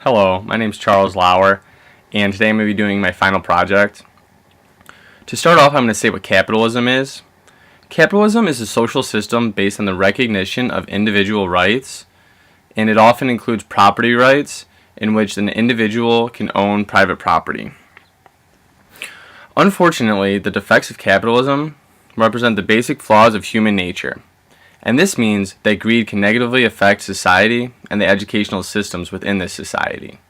Hello, my name is Charles Lauer, and today I'm going to be doing my final project. To start off, I'm going to say what capitalism is. Capitalism is a social system based on the recognition of individual rights, and it often includes property rights in which an individual can own private property. Unfortunately, the defects of capitalism represent the basic flaws of human nature. And this means that greed can negatively affect society and the educational systems within this society.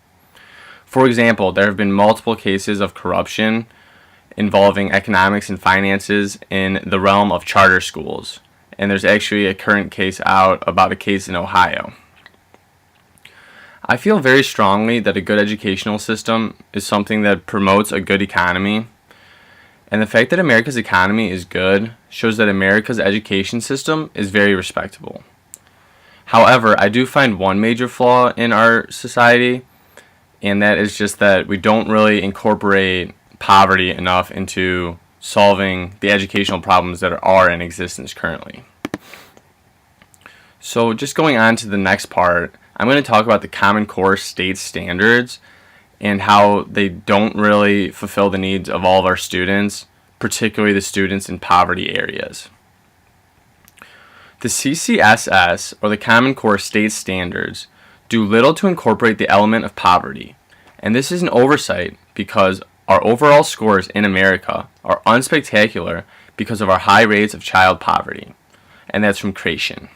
For example, there have been multiple cases of corruption involving economics and finances in the realm of charter schools. And there's actually a current case out about a case in Ohio. I feel very strongly that a good educational system is something that promotes a good economy. And the fact that America's economy is good shows that America's education system is very respectable. However, I do find one major flaw in our society, and that is just that we don't really incorporate poverty enough into solving the educational problems that are in existence currently. So just going on to the next part, I'm going to talk about the Common Core state standards and how they don't really fulfill the needs of all of our students, particularly the students in poverty areas. The CCSS, or the Common Core State Standards, do little to incorporate the element of poverty, and this is an oversight because our overall scores in America are unspectacular because of our high rates of child poverty, and that's from Creation.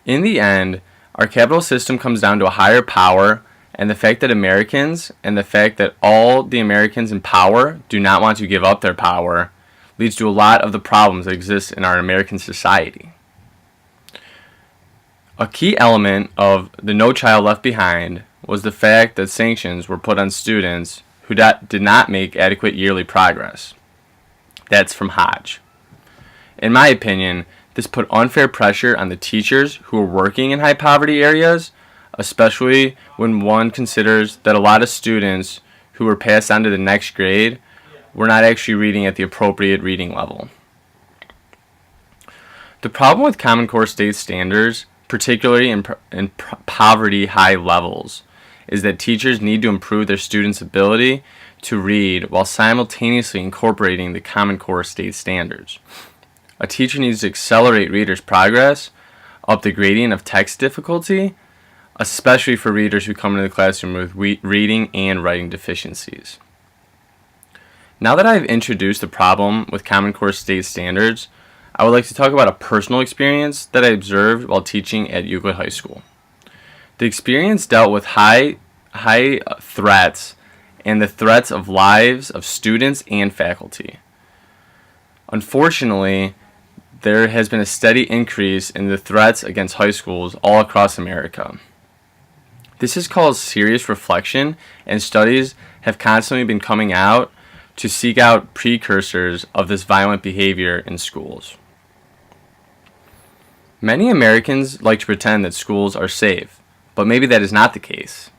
In the end, our capital system comes down to a higher power, and the fact that Americans and the fact that all the Americans in power do not want to give up their power leads to a lot of the problems that exist in our American society. A key element of the No Child Left Behind was the fact that sanctions were put on students who did not make adequate yearly progress. That's from Hodge. In my opinion, this put unfair pressure on the teachers who were working in high poverty areas, especially when one considers that a lot of students who were passed on to the next grade were not actually reading at the appropriate reading level. The problem with Common Core state standards, particularly in poverty high levels, is that teachers need to improve their students' ability to read while simultaneously incorporating the Common Core state standards. A teacher needs to accelerate readers' progress, up the gradient of text difficulty, especially for readers who come into the classroom with reading and writing deficiencies. Now that I've introduced the problem with Common Core state standards, I would like to talk about a personal experience that I observed while teaching at Euclid High School. The experience dealt with high threats and the threats of lives of students and faculty. Unfortunately, there has been a steady increase in the threats against high schools all across America. This has caused serious reflection, and studies have constantly been coming out to seek out precursors of this violent behavior in schools. Many Americans like to pretend that schools are safe, but maybe that is not the case.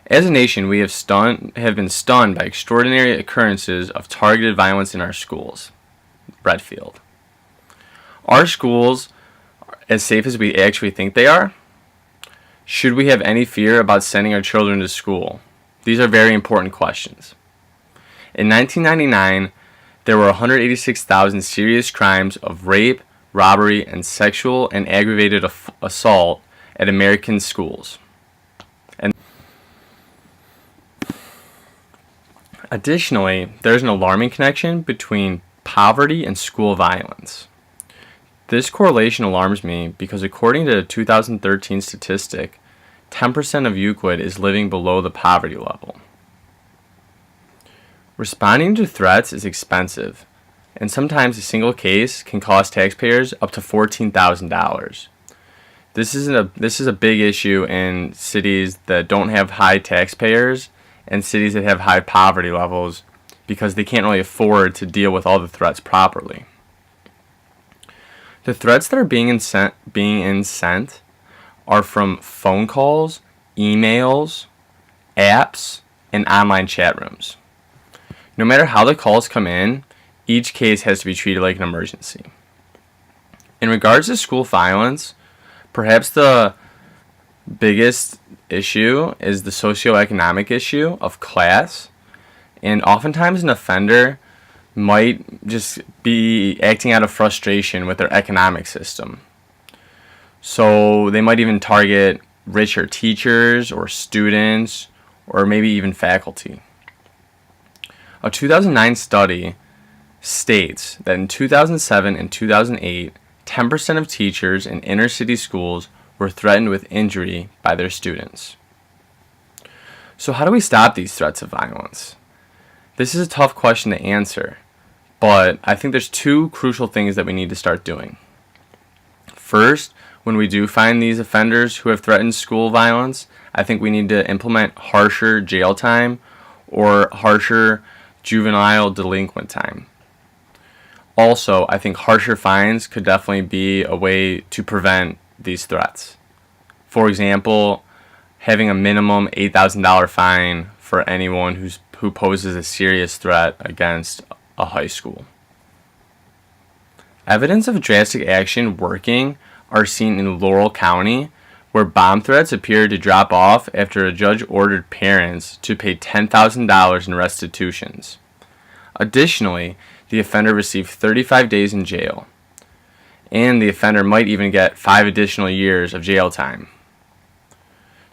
As a nation, we have been stunned by extraordinary occurrences of targeted violence in our schools. Redfield. Are schools as safe as we actually think they are? Should we have any fear about sending our children to school? These are very important questions. In 1999, there were 186,000 serious crimes of rape, robbery, and sexual and aggravated assault at American schools. And additionally, there is an alarming connection between poverty and school violence. This correlation alarms me because according to a 2013 statistic, 10% of Euclid is living below the poverty level. Responding to threats is expensive, and sometimes a single case can cost taxpayers up to $14,000. This is a big issue in cities that don't have high taxpayers and cities that have high poverty levels because they can't really afford to deal with all the threats properly. The threats that are being sent are from phone calls, emails, apps, and online chat rooms. No matter how the calls come in, each case has to be treated like an emergency. In regards to school violence, perhaps the biggest issue is the socioeconomic issue of class, and oftentimes an offender might just be acting out of frustration with their economic system. So they might even target richer teachers or students or maybe even faculty. A 2009 study states that in 2007 and 2008, 10% of teachers in inner city schools were threatened with injury by their students. So how do we stop these threats of violence? This is a tough question to answer, but I think there's two crucial things that we need to start doing. First, when we do find these offenders who have threatened school violence, I think we need to implement harsher jail time or harsher juvenile delinquent time. Also, I think harsher fines could definitely be a way to prevent these threats. For example, having a minimum $8,000 fine for anyone who poses a serious threat against a high school. Evidence of drastic action working are seen in Laurel County, where bomb threats appeared to drop off after a judge ordered parents to pay $10,000 in restitutions. Additionally, the offender received 35 days in jail, and the offender might even get 5 additional years of jail time.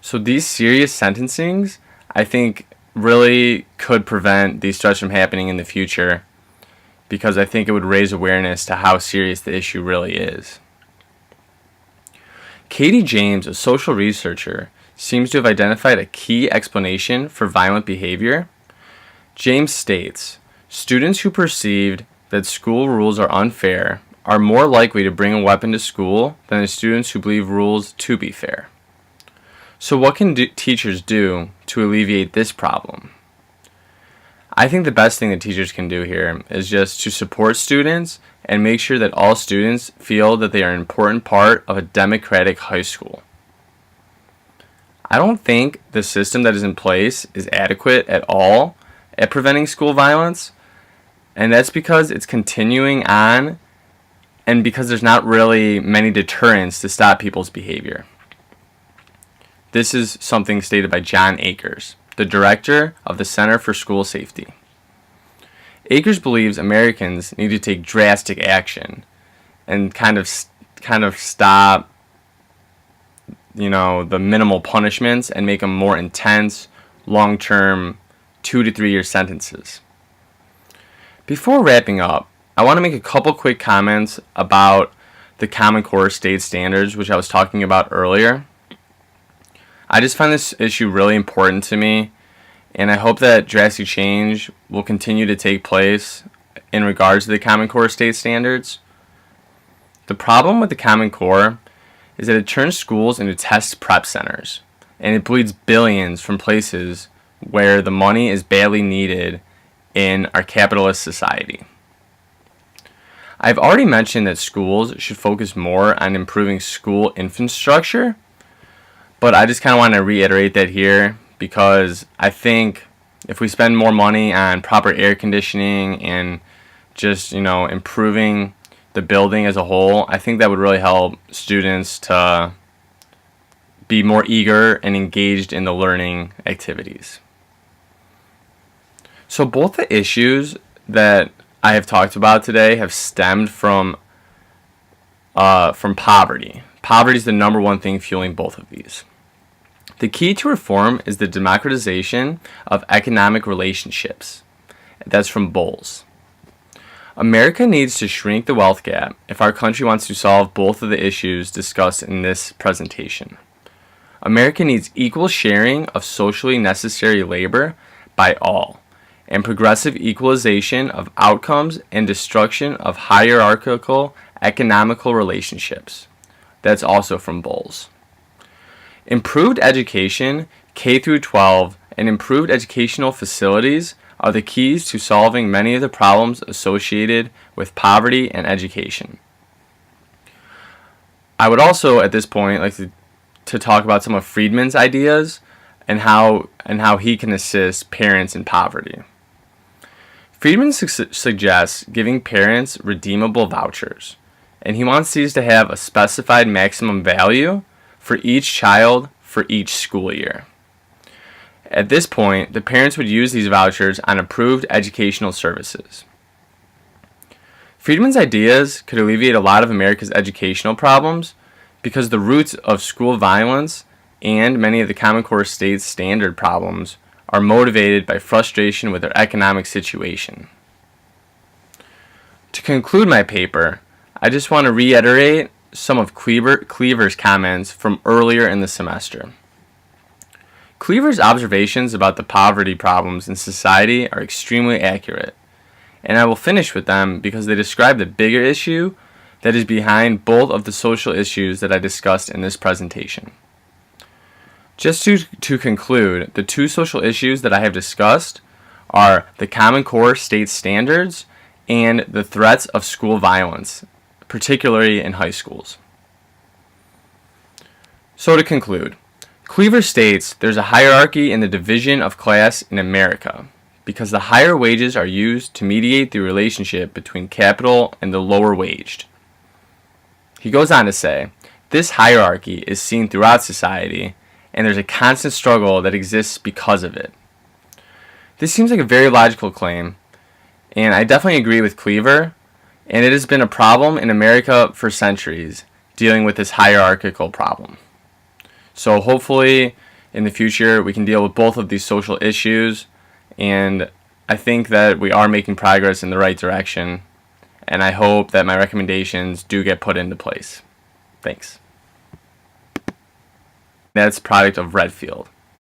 So these serious sentencings, I think, really could prevent these threats from happening in the future, because I think it would raise awareness to how serious the issue really is. Katie James, a social researcher, seems to have identified a key explanation for violent behavior. James states, students who perceived that school rules are unfair are more likely to bring a weapon to school than the students who believe rules to be fair. So what can teachers do to alleviate this problem? I think the best thing that teachers can do here is just to support students and make sure that all students feel that they are an important part of a democratic high school. I don't think the system that is in place is adequate at all at preventing school violence, and that's because it's continuing on and because there's not really many deterrents to stop people's behavior. This is something stated by John Akers, the director of the Center for School Safety. Akers believes Americans need to take drastic action and kind of stop, the minimal punishments and make them more intense, long-term, 2 to 3 year sentences. Before wrapping up, I want to make a couple quick comments about the Common Core state standards, which I was talking about earlier. I just find this issue really important to me, and I hope that drastic change will continue to take place in regards to the Common Core state standards. The problem with the Common Core is that it turns schools into test prep centers, and it bleeds billions from places where the money is badly needed in our capitalist society. I've already mentioned that schools should focus more on improving school infrastructure, but I just kind of want to reiterate that here because I think if we spend more money on proper air conditioning and just, improving the building as a whole, I think that would really help students to be more eager and engaged in the learning activities. So both the issues that I have talked about today have stemmed from poverty. Poverty is the number one thing fueling both of these. The key to reform is the democratization of economic relationships. That's from Bowles. America needs to shrink the wealth gap if our country wants to solve both of the issues discussed in this presentation. America needs equal sharing of socially necessary labor by all, and progressive equalization of outcomes and destruction of hierarchical economical relationships. That's also from Bowles. Improved education, K through 12, and improved educational facilities are the keys to solving many of the problems associated with poverty and education. I would also, at this point, like to talk about some of Friedman's ideas and how he can assist parents in poverty. Friedman suggests giving parents redeemable vouchers, and he wants these to have a specified maximum value for each child for each school year. At this point, the parents would use these vouchers on approved educational services. Friedman's ideas could alleviate a lot of America's educational problems because the roots of school violence and many of the Common Core State's standard problems are motivated by frustration with their economic situation. To conclude my paper, I just want to reiterate some of Cleaver's comments from earlier in the semester. Cleaver's observations about the poverty problems in society are extremely accurate, and I will finish with them because they describe the bigger issue that is behind both of the social issues that I discussed in this presentation. Just to conclude, the two social issues that I have discussed are the Common Core state standards and the threats of school violence, particularly in high schools. So to conclude, Cleaver states there's a hierarchy in the division of class in America because the higher wages are used to mediate the relationship between capital and the lower waged. He goes on to say, this hierarchy is seen throughout society and there's a constant struggle that exists because of it. This seems like a very logical claim, and I definitely agree with Cleaver, and it has been a problem in America for centuries, dealing with this hierarchical problem. So hopefully in the future we can deal with both of these social issues, and I think that we are making progress in the right direction, and I hope that my recommendations do get put into place. Thanks. That's a product of Redfield.